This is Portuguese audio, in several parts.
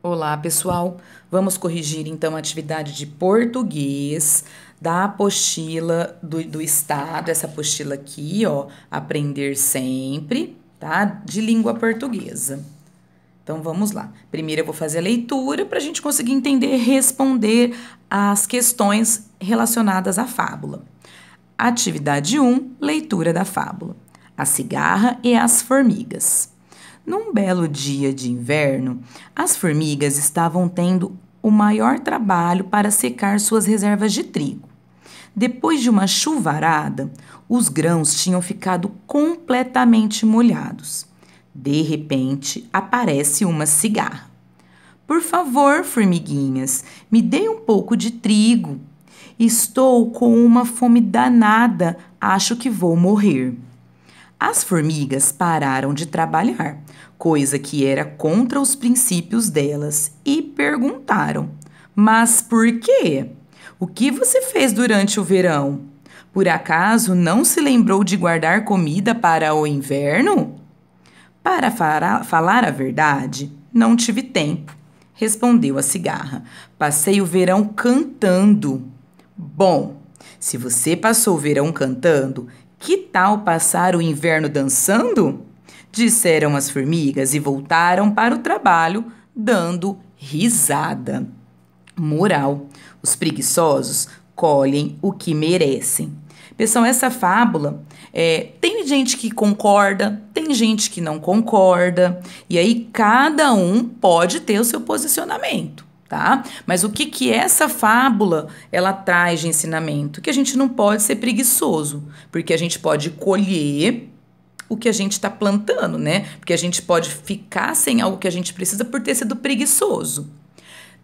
Olá, pessoal. Vamos corrigir então a atividade de português da apostila do Estado, essa apostila aqui, ó, Aprender Sempre, tá? De língua portuguesa. Então vamos lá. Primeiro eu vou fazer a leitura para a gente conseguir entender e responder as questões relacionadas à fábula. Atividade 1, leitura da fábula. A cigarra e as formigas. Num belo dia de inverno, as formigas estavam tendo o maior trabalho para secar suas reservas de trigo. Depois de uma chuvarada, os grãos tinham ficado completamente molhados. De repente, aparece uma cigarra. Por favor, formiguinhas, me dê um pouco de trigo. Estou com uma fome danada, acho que vou morrer. As formigas pararam de trabalhar, coisa que era contra os princípios delas, e perguntaram: Mas por quê? O que você fez durante o verão? Por acaso não se lembrou de guardar comida para o inverno? Para falar a verdade, não tive tempo, respondeu a cigarra. Passei o verão cantando. Bom, se você passou o verão cantando, que tal passar o inverno dançando? Disseram as formigas e voltaram para o trabalho, dando risada. Moral: os preguiçosos colhem o que merecem. Pessoal, essa fábula, tem gente que concorda, tem gente que não concorda, e aí cada um pode ter o seu posicionamento, tá? Mas o que essa fábula ela traz de ensinamento? Que a gente não pode ser preguiçoso, porque a gente pode colher o que a gente está plantando, né? Porque a gente pode ficar sem algo que a gente precisa por ter sido preguiçoso.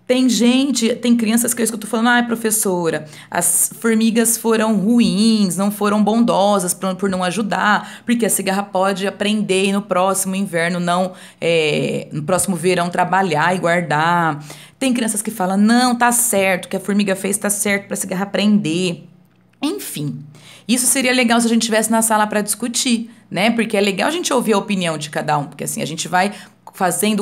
Tem crianças que eu escuto falando, ai, professora, as formigas foram ruins, não foram bondosas por não ajudar, porque a cigarra pode aprender e no próximo inverno no próximo verão trabalhar e guardar. Tem crianças que falam, não, tá certo, o que a formiga fez tá certo para a cigarra aprender. Enfim, isso seria legal se a gente estivesse na sala para discutir, né? Porque é legal a gente ouvir a opinião de cada um, porque assim a gente vai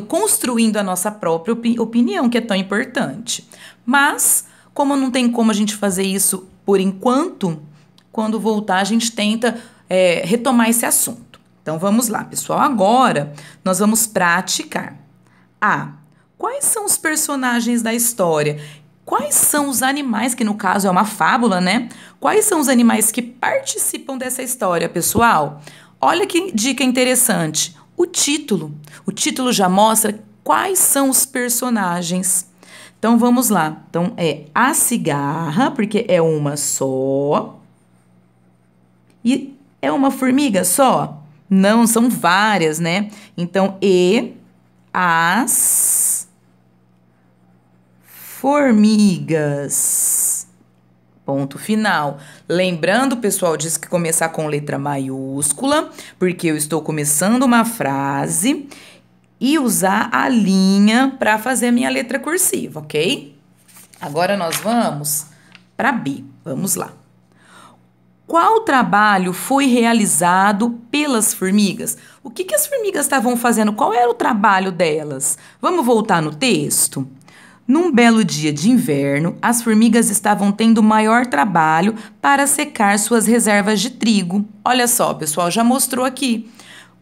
construindo a nossa própria opinião, que é tão importante. Mas, como não tem como a gente fazer isso por enquanto, quando voltar a gente tenta retomar esse assunto. Então vamos lá, pessoal. Agora nós vamos praticar. A. Quais são os personagens da história? Quais são os animais, que no caso é uma fábula, né? Quais são os animais que participam dessa história, pessoal? Olha que dica interessante. O título. O título já mostra quais são os personagens. Então vamos lá. Então é a cigarra, porque é uma só. E é uma formiga só? Não, são várias, né? Então, as formigas. Ponto final. Lembrando, pessoal, disso que começar com letra maiúscula, porque eu estou começando uma frase e usar a linha para fazer a minha letra cursiva, ok? Agora nós vamos para B. Vamos lá. Qual trabalho foi realizado pelas formigas? O que as formigas estavam fazendo? Qual era o trabalho delas? Vamos voltar no texto? Num belo dia de inverno, as formigas estavam tendo maior trabalho para secar suas reservas de trigo. Olha só, pessoal, já mostrou aqui.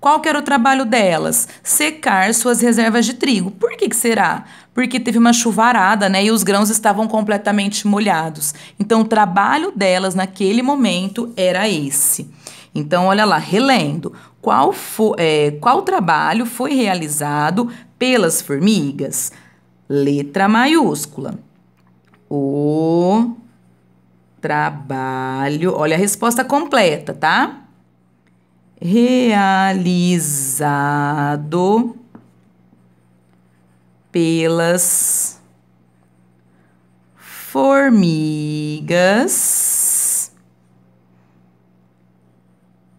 Qual que era o trabalho delas? Secar suas reservas de trigo. Por que será? Porque teve uma chuvarada, né? E os grãos estavam completamente molhados. Então, o trabalho delas naquele momento era esse. Então, olha lá, relendo. Qual trabalho foi realizado pelas formigas? Letra maiúscula. O trabalho. Olha a resposta completa, tá? Realizado pelas formigas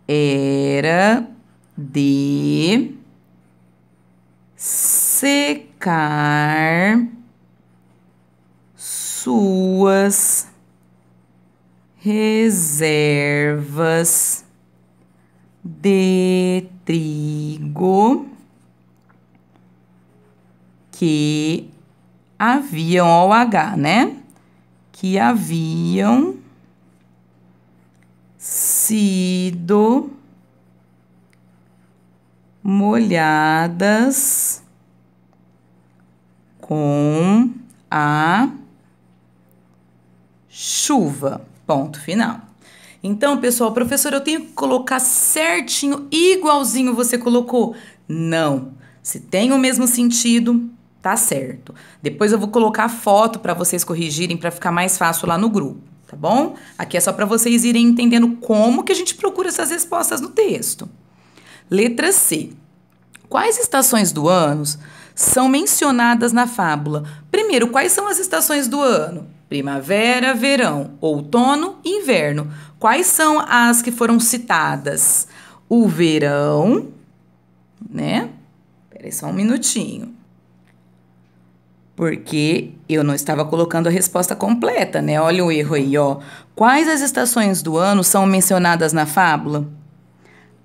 era de secar suas reservas de trigo que haviam, ó, o H, né? Que haviam sido molhadas com a chuva. Ponto final. Então, pessoal, professor, eu tenho que colocar certinho, igualzinho você colocou? Não. Se tem o mesmo sentido, tá certo. Depois eu vou colocar a foto para vocês corrigirem, para ficar mais fácil lá no grupo, tá bom? Aqui é só para vocês irem entendendo como que a gente procura essas respostas no texto. Letra C. Quais estações do ano são mencionadas na fábula? Primeiro, quais são as estações do ano? Primavera, verão, outono e inverno. Quais são as que foram citadas? O verão, né? Espera aí só um minutinho. Porque eu não estava colocando a resposta completa, né? Olha o erro aí, ó. Quais as estações do ano são mencionadas na fábula?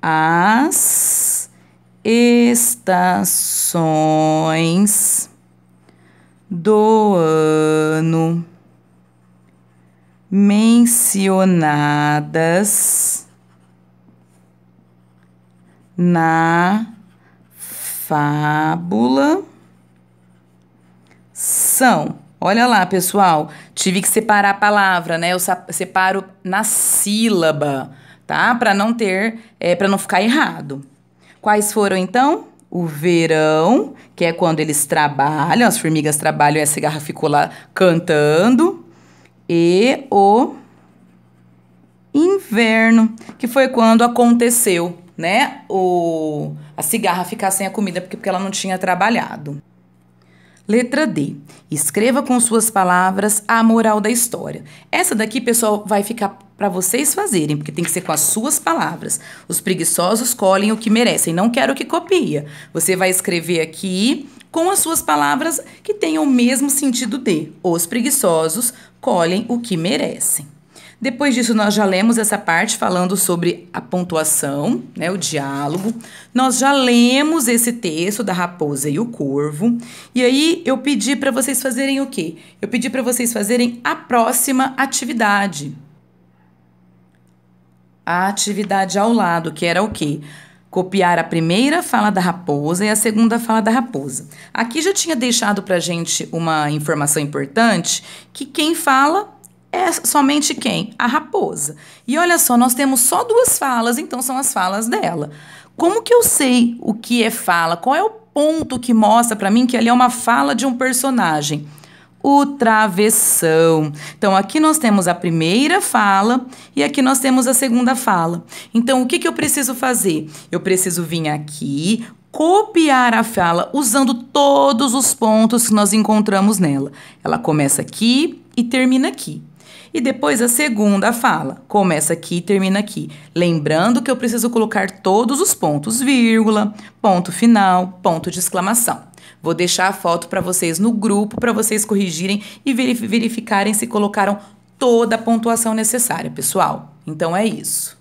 As estações do ano mencionadas na fábula são. Olha lá, pessoal, tive que separar a palavra, né? Eu separo na sílaba, tá? Para não ter, para não ficar errado. Quais foram, então? O verão, que é quando eles trabalham, as formigas trabalham e a cigarra ficou lá cantando. E o inverno, que foi quando aconteceu, né? A cigarra ficar sem a comida porque ela não tinha trabalhado. Letra D. Escreva com suas palavras a moral da história. Essa daqui, pessoal, vai ficar para vocês fazerem, porque tem que ser com as suas palavras. Os preguiçosos colhem o que merecem, não quero que copia. Você vai escrever aqui com as suas palavras que tenham o mesmo sentido de. Os preguiçosos colhem o que merecem. Depois disso, nós já lemos essa parte falando sobre a pontuação, né, o diálogo. Nós já lemos esse texto da raposa e o corvo. E aí, eu pedi para vocês fazerem o quê? Eu pedi para vocês fazerem a próxima atividade. A atividade ao lado, que era o quê? Copiar a primeira fala da raposa e a segunda fala da raposa. Aqui já tinha deixado pra gente uma informação importante, que quem fala é somente quem? A raposa. E olha só, nós temos só 2 falas, então são as falas dela. Como que eu sei o que é fala? Qual é o ponto que mostra pra mim que ali é uma fala de um personagem? O travessão. Então, aqui nós temos a primeira fala e aqui nós temos a segunda fala. Então, o que eu preciso fazer? Eu preciso vir aqui, copiar a fala usando todos os pontos que nós encontramos nela. Ela começa aqui e termina aqui. E depois a segunda fala, começa aqui e termina aqui. Lembrando que eu preciso colocar todos os pontos, vírgula, ponto final, ponto de exclamação. Vou deixar a foto para vocês no grupo, para vocês corrigirem e verificarem se colocaram toda a pontuação necessária, pessoal. Então é isso.